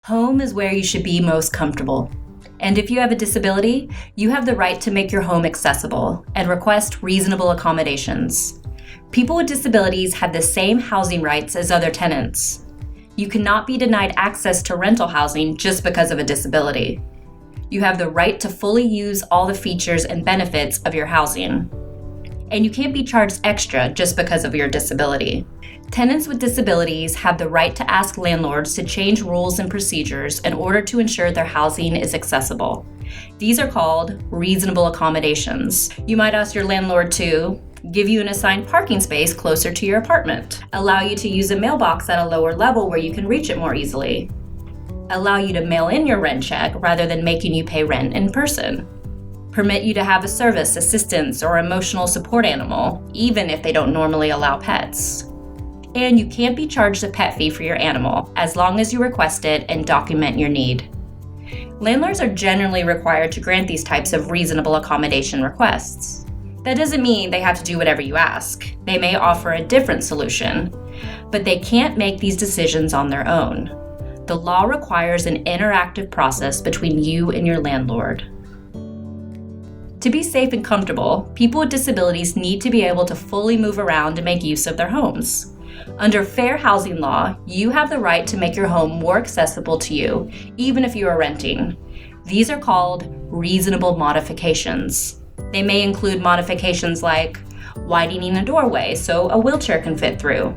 Home is where you should be most comfortable. And if you have a disability, you have the right to make your home accessible and request reasonable accommodations. People with disabilities have the same housing rights as other tenants. You cannot be denied access to rental housing just because of a disability. You have the right to fully use all the features and benefits of your housing. And you can't be charged extra just because of your disability. Tenants with disabilities have the right to ask landlords to change rules and procedures in order to ensure their housing is accessible. These are called reasonable accommodations. You might ask your landlord to give you an assigned parking space closer to your apartment, allow you to use a mailbox at a lower level where you can reach it more easily, allow you to mail in your rent check rather than making you pay rent in person, permit you to have a service, assistance, or emotional support animal, even if they don't normally allow pets. And you can't be charged a pet fee for your animal, as long as you request it and document your need. Landlords are generally required to grant these types of reasonable accommodation requests. That doesn't mean they have to do whatever you ask. They may offer a different solution, but they can't make these decisions on their own. The law requires an interactive process between you and your landlord. To be safe and comfortable, people with disabilities need to be able to fully move around and make use of their homes. Under fair housing law, you have the right to make your home more accessible to you, even if you are renting. These are called reasonable modifications. They may include modifications like widening a doorway so a wheelchair can fit through,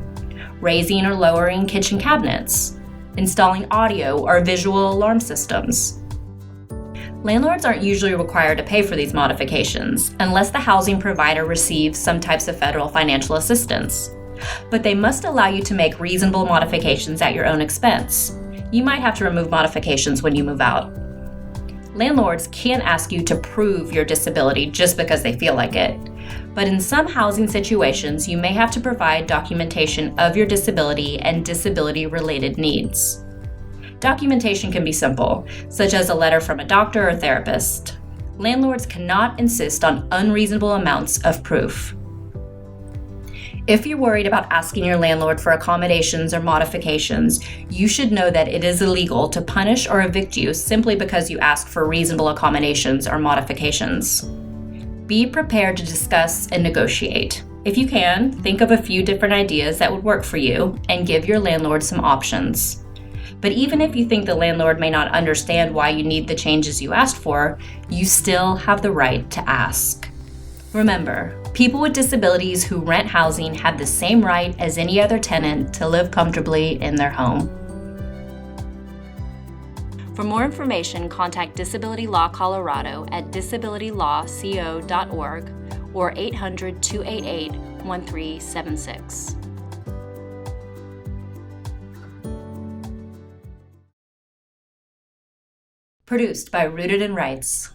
raising or lowering kitchen cabinets, installing audio or visual alarm systems. Landlords aren't usually required to pay for these modifications unless the housing provider receives some types of federal financial assistance. But they must allow you to make reasonable modifications at your own expense. You might have to remove modifications when you move out. Landlords can't ask you to prove your disability just because they feel like it. But in some housing situations, you may have to provide documentation of your disability and disability-related needs. Documentation can be simple, such as a letter from a doctor or therapist. Landlords cannot insist on unreasonable amounts of proof. If you're worried about asking your landlord for accommodations or modifications, you should know that it is illegal to punish or evict you simply because you ask for reasonable accommodations or modifications. Be prepared to discuss and negotiate. If you can, think of a few different ideas that would work for you and give your landlord some options. But even if you think the landlord may not understand why you need the changes you asked for, you still have the right to ask. Remember, people with disabilities who rent housing have the same right as any other tenant to live comfortably in their home. For more information, contact Disability Law Colorado at disabilitylawco.org or 800-288-1376. Produced by Rooted in Rights.